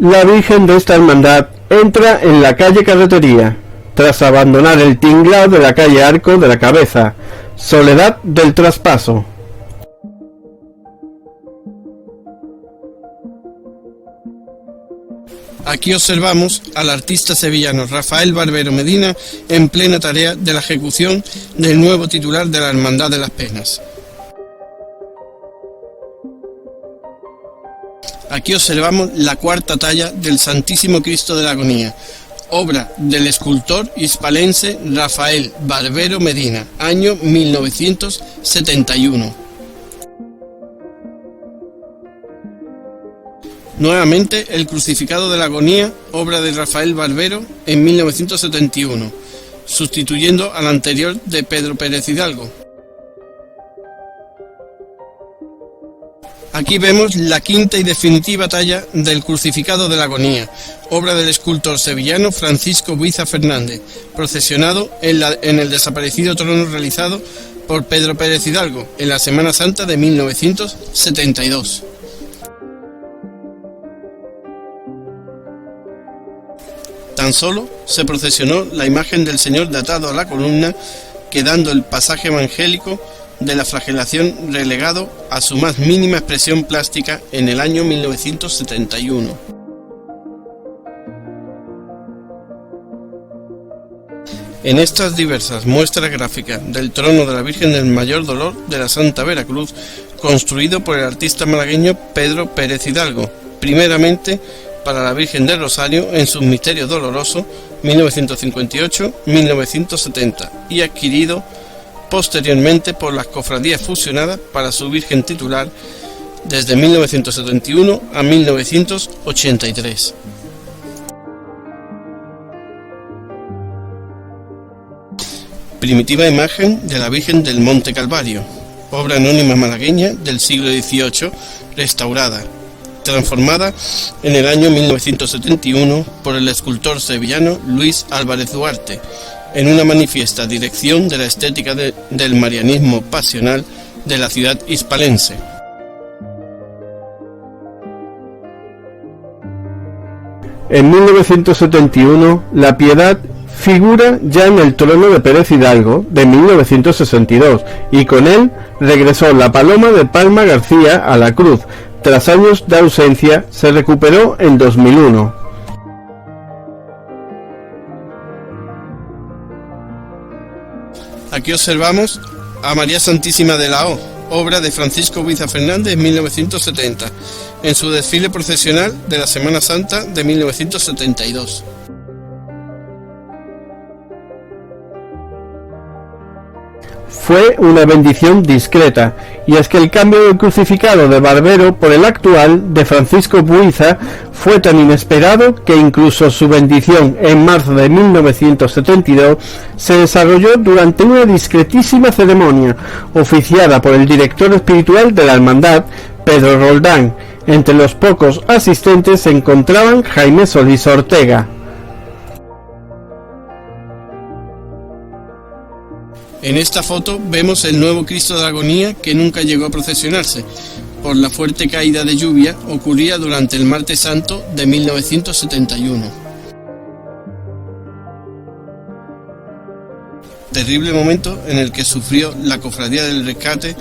La Virgen de esta hermandad entra en la calle Carretería, tras abandonar el tinglao de la calle Arco de la Cabeza, Soledad del Traspaso. Aquí observamos al artista sevillano Rafael Barbero Medina en plena tarea de la ejecución del nuevo titular de la Hermandad de las Penas. Aquí observamos la cuarta talla del Santísimo Cristo de la Agonía, obra del escultor hispalense Rafael Barbero Medina, año 1971. Nuevamente el Crucificado de la Agonía, obra de Rafael Barbero en 1971, sustituyendo al anterior de Pedro Pérez Hidalgo. Aquí vemos la quinta y definitiva talla del Crucificado de la Agonía, obra del escultor sevillano Francisco Buiza Fernández, procesionado en el desaparecido trono realizado por Pedro Pérez Hidalgo en la Semana Santa de 1972. Tan solo se procesionó la imagen del Señor de atado a la columna, quedando el pasaje evangélico de la flagelación relegado a su más mínima expresión plástica en el año 1971. En estas diversas muestras gráficas del trono de la Virgen del Mayor Dolor de la Santa Veracruz, construido por el artista malagueño Pedro Pérez Hidalgo, primeramente para la Virgen del Rosario en sus Misterios Dolorosos 1958-1970 y adquirido posteriormente por las cofradías fusionadas para su Virgen titular desde 1971 a 1983. Primitiva imagen de la Virgen del Monte Calvario, obra anónima malagueña del siglo XVIII, restaurada, transformada en el año 1971 por el escultor sevillano Luis Álvarez Duarte, en una manifiesta dirección de la estética del marianismo pasional de la ciudad hispalense. En 1971, la Piedad figura ya en el trono de Pérez Hidalgo de 1962 y con él regresó la Paloma de Palma García a la cruz. Tras años de ausencia, se recuperó en 2001. Aquí observamos a María Santísima de la O, obra de Francisco Buiza Fernández en 1970, en su desfile procesional de la Semana Santa de 1972. Fue una bendición discreta, y es que el cambio del crucificado de Barbero por el actual de Francisco Buiza fue tan inesperado que incluso su bendición en marzo de 1972 se desarrolló durante una discretísima ceremonia oficiada por el director espiritual de la hermandad, Pedro Roldán. Entre los pocos asistentes se encontraban Jaime Solís Ortega. En esta foto vemos el nuevo Cristo de la Agonía que nunca llegó a procesionarse, por la fuerte caída de lluvia ocurrida durante el Martes Santo de 1971. Terrible momento en el que sufrió la Cofradía del Rescate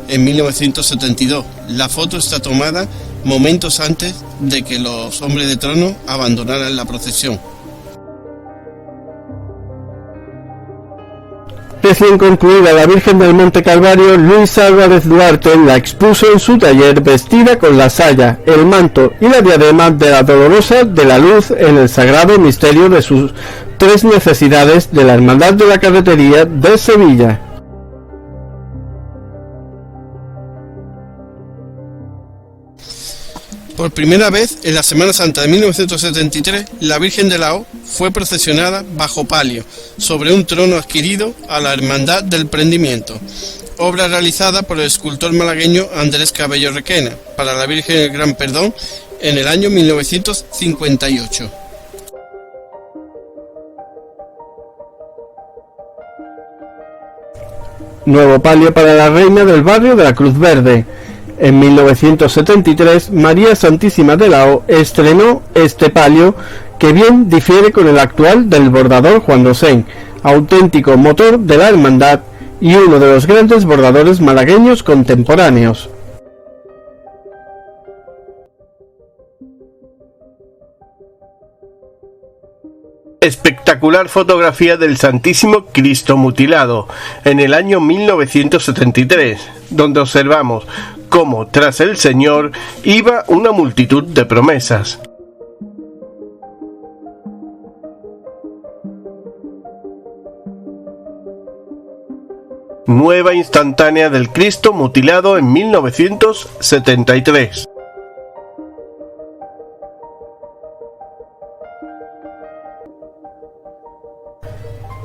en 1972. La foto está tomada momentos antes de que los hombres de trono abandonaran la procesión. Recién concluida la Virgen del Monte Calvario, Luis Álvarez Duarte la expuso en su taller vestida con la saya, el manto y la diadema de la Dolorosa de la Luz en el sagrado misterio de sus tres necesidades de la Hermandad de la Carretería de Sevilla. Por primera vez en la Semana Santa de 1973, la Virgen de la O fue procesionada bajo palio, sobre un trono adquirido a la Hermandad del Prendimiento, obra realizada por el escultor malagueño Andrés Cabello Requena, para la Virgen del Gran Perdón en el año 1958. Nuevo palio para la Reina del Barrio de la Cruz Verde. En 1973, María Santísima de Lao estrenó este palio que bien difiere con el actual del bordador Juan Dosén, auténtico motor de la hermandad y uno de los grandes bordadores malagueños contemporáneos. Espectacular fotografía del Santísimo Cristo mutilado en el año 1973, donde observamos cómo tras el Señor iba una multitud de promesas. Nueva instantánea del Cristo mutilado en 1973.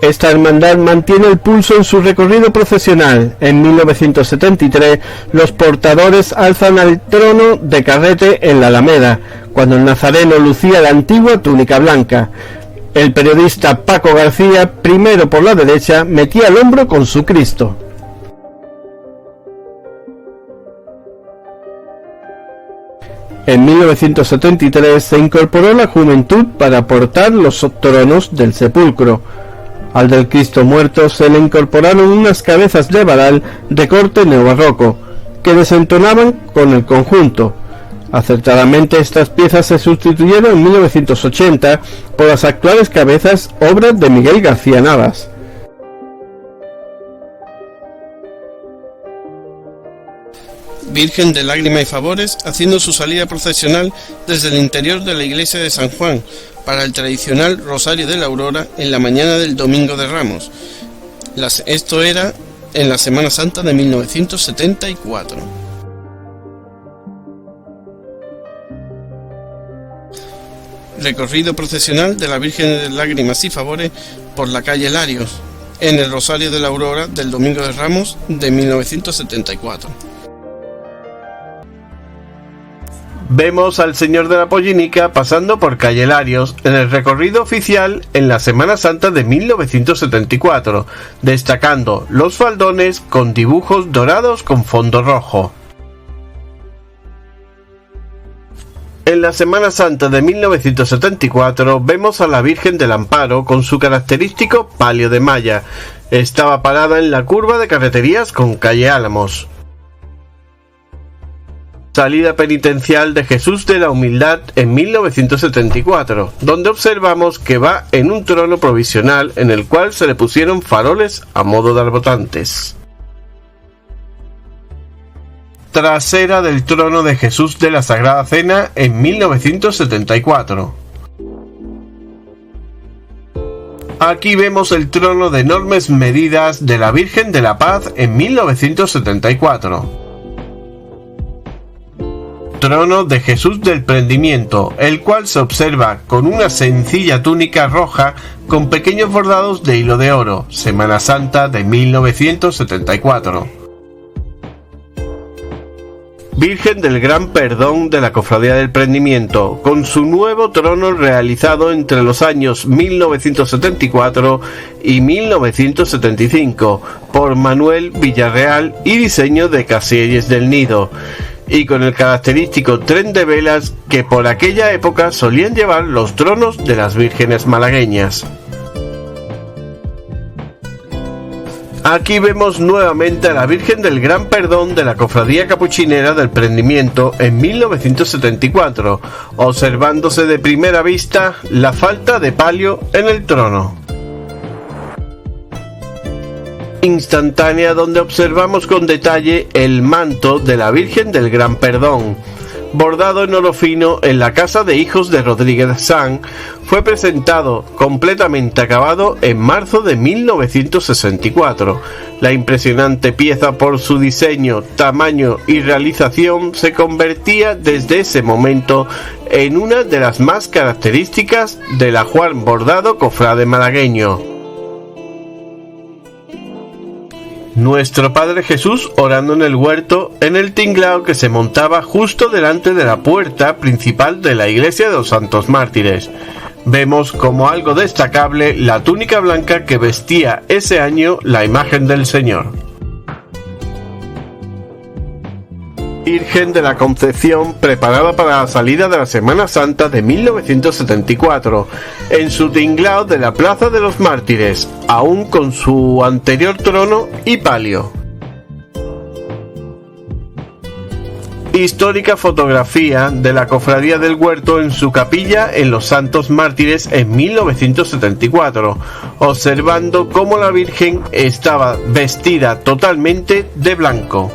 Esta hermandad mantiene el pulso en su recorrido procesional. En 1973, los portadores alzan al trono de carrete en la Alameda, cuando el nazareno lucía la antigua túnica blanca. El periodista Paco García, primero por la derecha, metía el hombro con su Cristo. En 1973 se incorporó la juventud para portar los tronos del sepulcro. Al del Cristo muerto se le incorporaron unas cabezas de varal de corte neobarroco, que desentonaban con el conjunto. Acertadamente estas piezas se sustituyeron en 1980 por las actuales cabezas, obras de Miguel García Navas. Virgen de Lágrima y Favores haciendo su salida procesional desde el interior de la iglesia de San Juan para el tradicional Rosario de la Aurora en la mañana del Domingo de Ramos. Esto era en la Semana Santa de 1974. Recorrido procesional de la Virgen de Lágrimas y Favores por la calle Larios en el Rosario de la Aurora del Domingo de Ramos de 1974. Vemos al Señor de la Pollinica pasando por calle Larios en el recorrido oficial en la Semana Santa de 1974, destacando los faldones con dibujos dorados con fondo rojo. En la Semana Santa de 1974 vemos a la Virgen del Amparo con su característico palio de malla. Estaba parada en la curva de carreterías con calle Álamos. Salida penitencial de Jesús de la Humildad en 1974, donde observamos que va en un trono provisional en el cual se le pusieron faroles a modo de arbotantes. Trasera del trono de Jesús de la Sagrada Cena en 1974. Aquí vemos el trono de enormes medidas de la Virgen de la Paz en 1974. Trono de Jesús del Prendimiento, el cual se observa con una sencilla túnica roja con pequeños bordados de hilo de oro, Semana Santa de 1974. Virgen del Gran Perdón de la Cofradía del Prendimiento, con su nuevo trono realizado entre los años 1974 y 1975 por Manuel Villarreal y diseño de Casielles del Nido, y con el característico tren de velas que por aquella época solían llevar los tronos de las vírgenes malagueñas. Aquí vemos nuevamente a la Virgen del Gran Perdón de la Cofradía Capuchinera del Prendimiento en 1974, observándose de primera vista la falta de palio en el trono. Instantánea donde observamos con detalle el manto de la Virgen del Gran Perdón, bordado en oro fino en la casa de hijos de Rodríguez San, fue presentado completamente acabado en marzo de 1964. La impresionante pieza por su diseño, tamaño y realización se convertía desde ese momento en una de las más características del ajuar bordado cofrade malagueño. Nuestro Padre Jesús orando en el huerto en el tinglao que se montaba justo delante de la puerta principal de la iglesia de los Santos Mártires. Vemos como algo destacable la túnica blanca que vestía ese año la imagen del Señor. Virgen de la Concepción, preparada para la salida de la Semana Santa de 1974, en su tinglao de la Plaza de los Mártires, aún con su anterior trono y palio. Histórica fotografía de la Cofradía del Huerto en su capilla en los Santos Mártires en 1974, observando cómo la Virgen estaba vestida totalmente de blanco.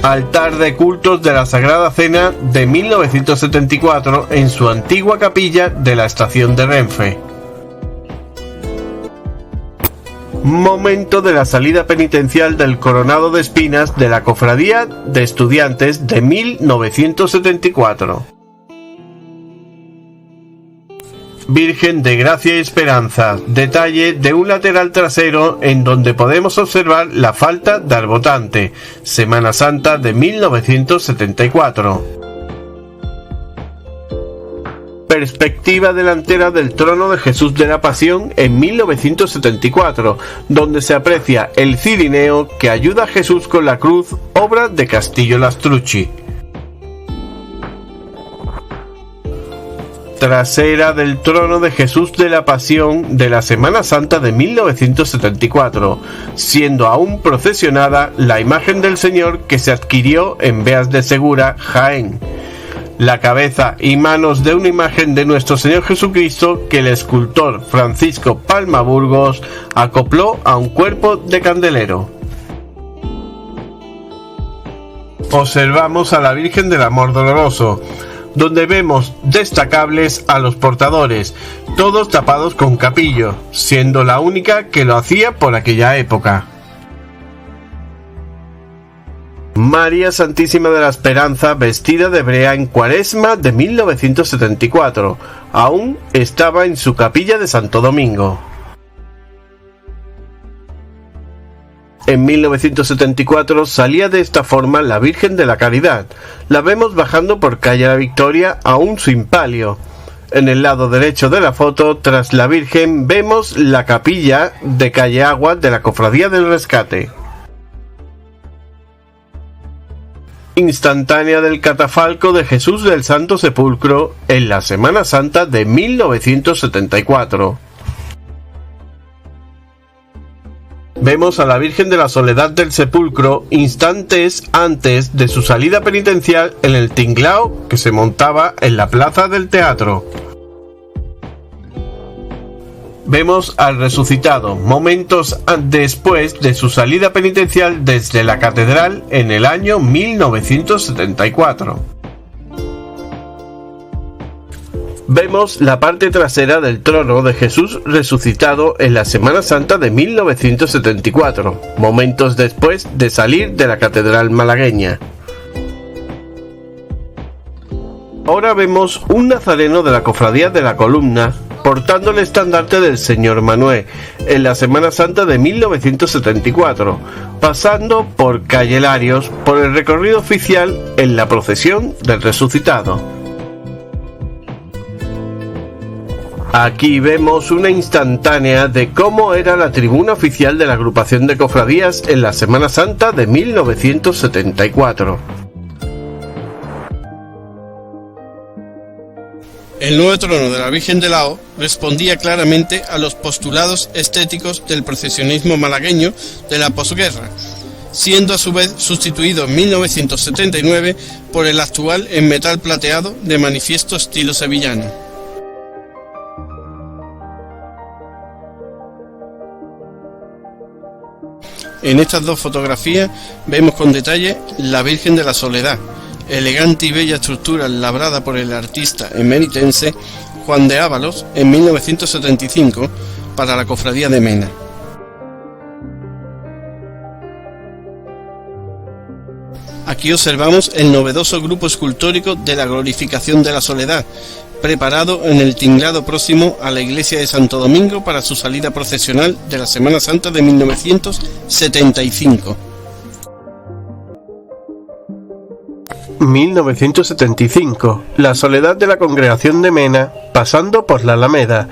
Altar de cultos de la Sagrada Cena de 1974 en su antigua capilla de la estación de Renfe. Momento de la salida penitencial del Coronado de Espinas de la Cofradía de Estudiantes de 1974. Virgen de Gracia y Esperanza, detalle de un lateral trasero en donde podemos observar la falta de arbotante, Semana Santa de 1974. Perspectiva delantera del trono de Jesús de la Pasión en 1974, donde se aprecia el cirineo que ayuda a Jesús con la cruz, obra de Castillo Lastrucci. Trasera del trono de Jesús de la Pasión de la Semana Santa de 1974, siendo aún procesionada la imagen del Señor que se adquirió en Beas de Segura, Jaén. La cabeza y manos de una imagen de nuestro Señor Jesucristo que el escultor Francisco Palma Burgos acopló a un cuerpo de candelero. Observamos a la Virgen del Amor Doloroso, donde vemos destacables a los portadores, todos tapados con capillo, siendo la única que lo hacía por aquella época. María Santísima de la Esperanza vestida de brea en Cuaresma de 1974, aún estaba en su capilla de Santo Domingo. En 1974 salía de esta forma la Virgen de la Caridad. La vemos bajando por calle La Victoria aún sin palio. En el lado derecho de la foto, tras la Virgen, vemos la capilla de calle Agua de la Cofradía del Rescate. Instantánea del catafalco de Jesús del Santo Sepulcro en la Semana Santa de 1974. Vemos a la Virgen de la Soledad del Sepulcro instantes antes de su salida penitencial en el tinglao que se montaba en la plaza del teatro. Vemos al resucitado momentos después de su salida penitencial desde la catedral en el año 1974. Vemos la parte trasera del trono de Jesús resucitado en la Semana Santa de 1974, momentos después de salir de la catedral malagueña. Ahora vemos un nazareno de la Cofradía de la Columna portando el estandarte del Señor Manuel en la Semana Santa de 1974, pasando por calle Larios por el recorrido oficial en la procesión del resucitado. Aquí vemos una instantánea de cómo era la tribuna oficial de la agrupación de cofradías en la Semana Santa de 1974. El nuevo trono de la Virgen de Lao respondía claramente a los postulados estéticos del procesionismo malagueño de la posguerra, siendo a su vez sustituido en 1979 por el actual en metal plateado de manifiesto estilo sevillano. En estas dos fotografías vemos con detalle la Virgen de la Soledad, elegante y bella estructura labrada por el artista emeritense Juan de Ábalos en 1975 para la Cofradía de Mena. Aquí observamos el novedoso grupo escultórico de la Glorificación de la Soledad, preparado en el tinglado próximo a la iglesia de Santo Domingo para su salida procesional de la Semana Santa de 1975. 1975, la Soledad de la Congregación de Mena, pasando por la Alameda.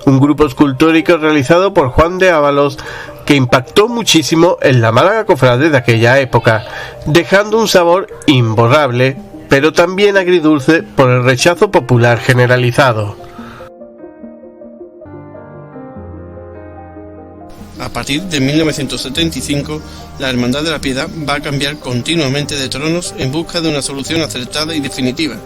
un grupo escultórico realizado por Juan de Ávalos que impactó muchísimo en la Málaga cofrade de aquella época, dejando un sabor imborrable, pero también agridulce por el rechazo popular generalizado. A partir de 1975, la Hermandad de la Piedad va a cambiar continuamente de tronos en busca de una solución acertada y definitiva.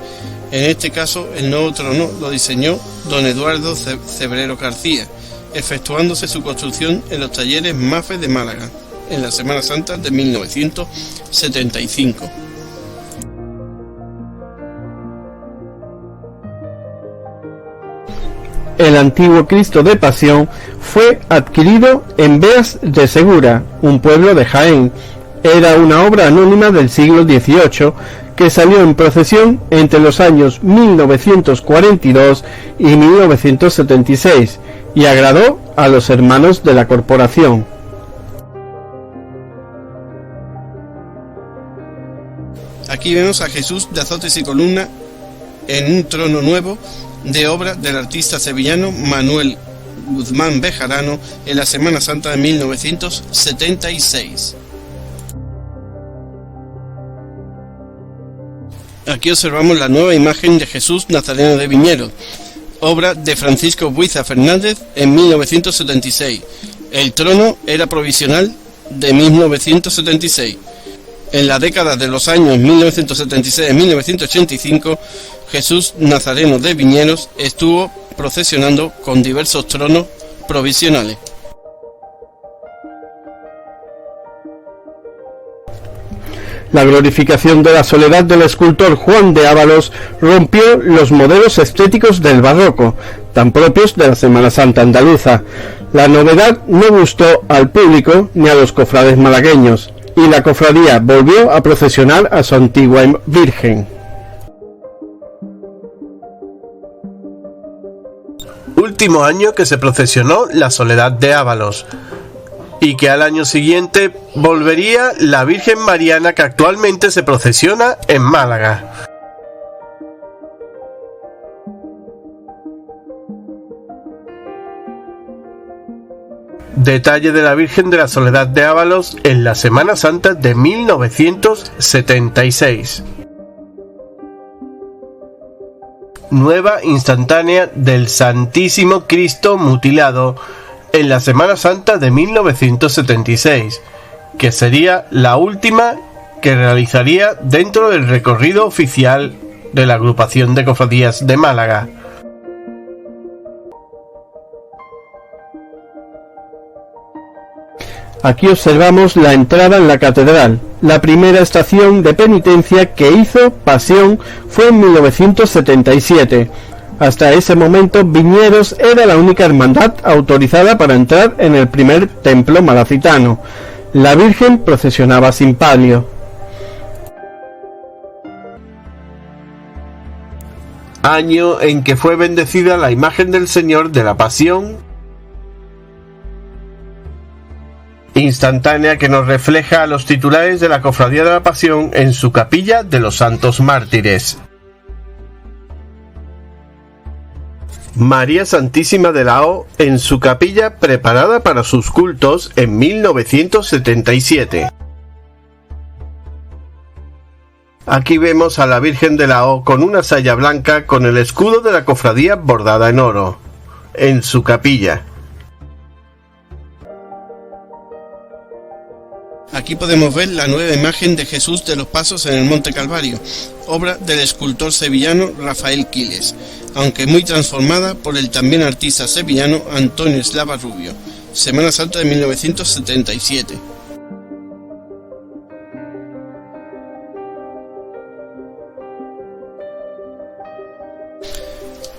En este caso, el nuevo trono lo diseñó don Eduardo Cebrero García, efectuándose su construcción en los talleres Mafe de Málaga, en la Semana Santa de 1975. El antiguo Cristo de Pasión fue adquirido en Beas de Segura, un pueblo de Jaén. Era una obra anónima del siglo XVIII que salió en procesión entre los años 1942 y 1976 y agradó a los hermanos de la corporación. Aquí vemos a Jesús de azotes y columna en un trono nuevo de obra del artista sevillano Manuel Guzmán Bejarano en la Semana Santa de 1976. Aquí observamos la nueva imagen de Jesús Nazareno de Viñeros, obra de Francisco Buiza Fernández en 1976. El trono era provisional de 1976. En la década de los años 1976 y 1985, Jesús Nazareno de Viñeros estuvo procesionando con diversos tronos provisionales. La glorificación de la soledad del escultor Juan de Ávalos rompió los modelos estéticos del barroco, tan propios de la Semana Santa andaluza. La novedad no gustó al público ni a los cofrades malagueños, y la cofradía volvió a procesionar a su antigua Virgen. Último año que se procesionó la Soledad de Ávalos, y que al año siguiente volvería la Virgen Mariana que actualmente se procesiona en Málaga. Detalle de la Virgen de la Soledad de Ávalos en la Semana Santa de 1976. Nueva instantánea del Santísimo Cristo mutilado en la Semana Santa de 1976, que sería la última que realizaría dentro del recorrido oficial de la agrupación de cofradías de Málaga. Aquí observamos la entrada en la catedral. La primera estación de penitencia que hizo Pasión fue en 1977. Hasta ese momento Viñeros era la única hermandad autorizada para entrar en el primer templo malacitano. La Virgen procesionaba sin palio. Año en que fue bendecida la imagen del Señor de la Pasión, instantánea que nos refleja a los titulares de la Cofradía de la Pasión en su capilla de los Santos Mártires. María Santísima de la O en su capilla preparada para sus cultos en 1977. Aquí vemos a la Virgen de la O con una saya blanca con el escudo de la cofradía bordada en oro, en su capilla. Aquí podemos ver la nueva imagen de Jesús de los Pasos en el Monte Calvario, obra del escultor sevillano Rafael Quiles, aunque muy transformada por el también artista sevillano Antonio Eslava Rubio, Semana Santa de 1977.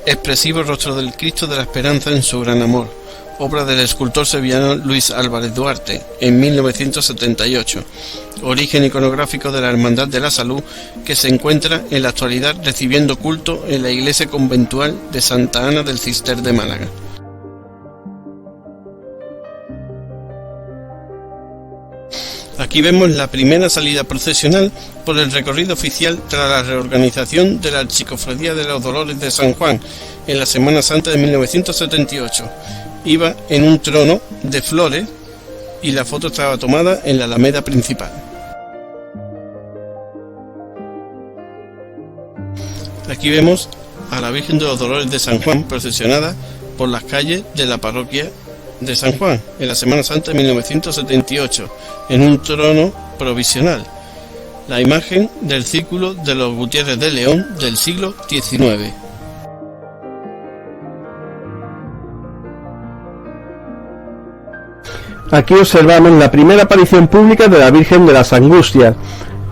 Expresivo rostro del Cristo de la Esperanza en su gran amor, obra del escultor sevillano Luis Álvarez Duarte, en 1978, origen iconográfico de la Hermandad de la Salud que se encuentra en la actualidad recibiendo culto en la iglesia conventual de Santa Ana del Cister de Málaga. Aquí vemos la primera salida procesional por el recorrido oficial tras la reorganización de la Archicofradía de los Dolores de San Juan en la Semana Santa de 1978. Iba en un trono de flores y la foto estaba tomada en la Alameda principal. Aquí vemos a la Virgen de los Dolores de San Juan procesionada por las calles de la parroquia de San Juan en la Semana Santa de 1978 en un trono provisional, la imagen del círculo de los Gutiérrez de León del siglo XIX. Aquí observamos la primera aparición pública de la Virgen de las Angustias.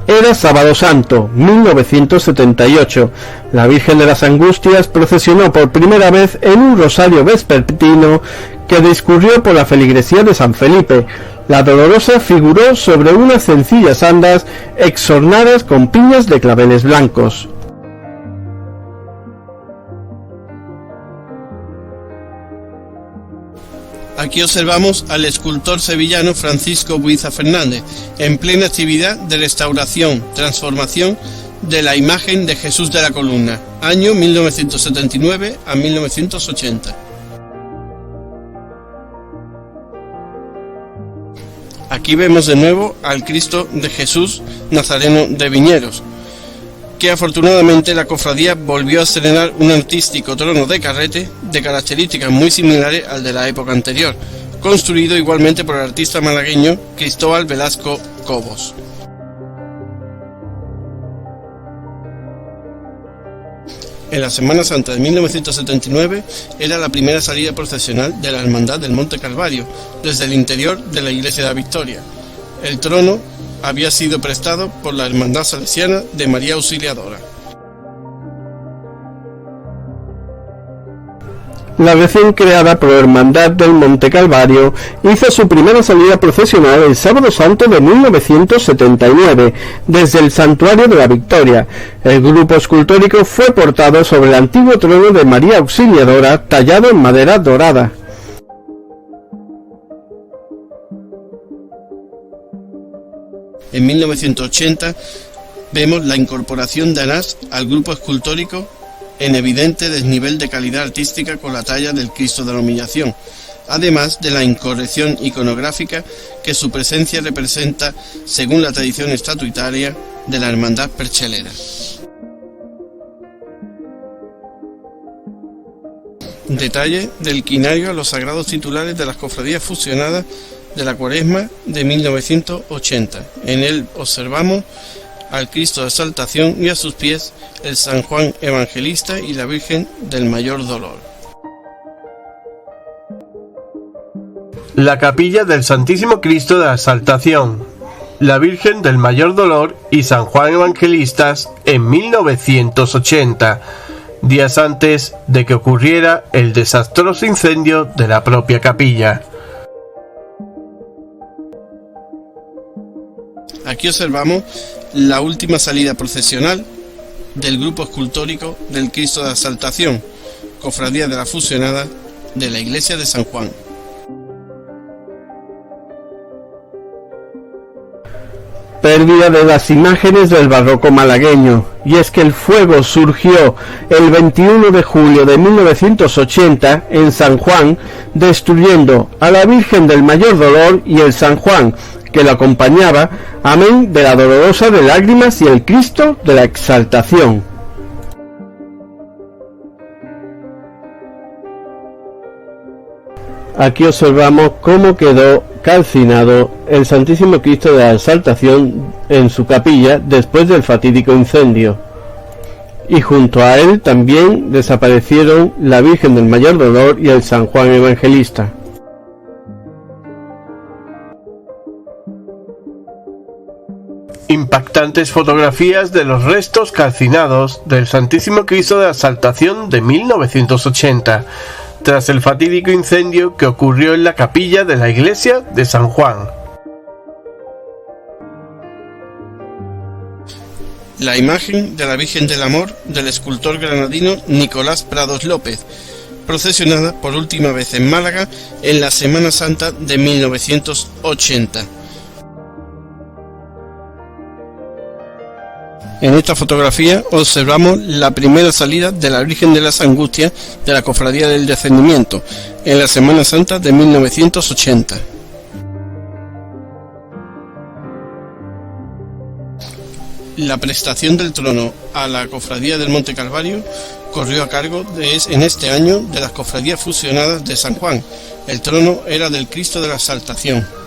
Era Sábado Santo, 1978. La Virgen de las Angustias procesionó por primera vez en un rosario vespertino que discurrió por la feligresía de San Felipe. La Dolorosa figuró sobre unas sencillas andas exornadas con piñas de claveles blancos. Aquí observamos al escultor sevillano Francisco Buiza Fernández, en plena actividad de restauración, transformación de la imagen de Jesús de la Columna, año 1979 a 1980. Aquí vemos de nuevo al Cristo de Jesús Nazareno de Viñeros, que afortunadamente la cofradía volvió a estrenar un artístico trono de carrete de características muy similares al de la época anterior, construido igualmente por el artista malagueño Cristóbal Velasco Cobos. En la Semana Santa de 1979 era la primera salida procesional de la Hermandad del Monte Calvario desde el interior de la Iglesia de la Victoria. El trono había sido prestado por la Hermandad Salesiana de María Auxiliadora. La recién creada Prohermandad del Monte Calvario hizo su primera salida procesional el Sábado Santo de 1979 desde el Santuario de la Victoria. El grupo escultórico fue portado sobre el antiguo trono de María Auxiliadora tallado en madera dorada. En 1980 vemos la incorporación de Anás al grupo escultórico en evidente desnivel de calidad artística con la talla del Cristo de la Humillación, además de la incorrección iconográfica que su presencia representa según la tradición estatutaria de la Hermandad Perchelera. Detalle del quinario a los sagrados titulares de las cofradías fusionadas de la Cuaresma de 1980. En él observamos al Cristo de Exaltación y a sus pies el San Juan Evangelista y la Virgen del Mayor Dolor. La capilla del Santísimo Cristo de la Exaltación, la Virgen del Mayor Dolor y San Juan Evangelistas en 1980, días antes de que ocurriera el desastroso incendio de la propia capilla. Aquí observamos la última salida procesional del grupo escultórico del Cristo de la Exaltación, cofradía de la fusionada de la Iglesia de San Juan. Pérdida de las imágenes del barroco malagueño, y es que el fuego surgió el 21 de julio de 1980 en San Juan, destruyendo a la Virgen del Mayor Dolor y el San Juan que lo acompañaba, amén de la Dolorosa de Lágrimas y el Cristo de la Exaltación. Aquí observamos cómo quedó calcinado el Santísimo Cristo de la Exaltación en su capilla después del fatídico incendio, y junto a él también desaparecieron la Virgen del Mayor Dolor y el San Juan Evangelista. Impactantes fotografías de los restos calcinados del Santísimo Cristo de la Exaltación de 1980, tras el fatídico incendio que ocurrió en la capilla de la iglesia de San Juan. La imagen de la Virgen del Amor del escultor granadino Nicolás Prados López, procesionada por última vez en Málaga en la Semana Santa de 1980. En esta fotografía observamos la primera salida de la Virgen de las Angustias de la Cofradía del Descendimiento en la Semana Santa de 1980. La prestación del trono a la Cofradía del Monte Calvario corrió a cargo en este año de las Cofradías Fusionadas de San Juan. El trono era del Cristo de la Exaltación.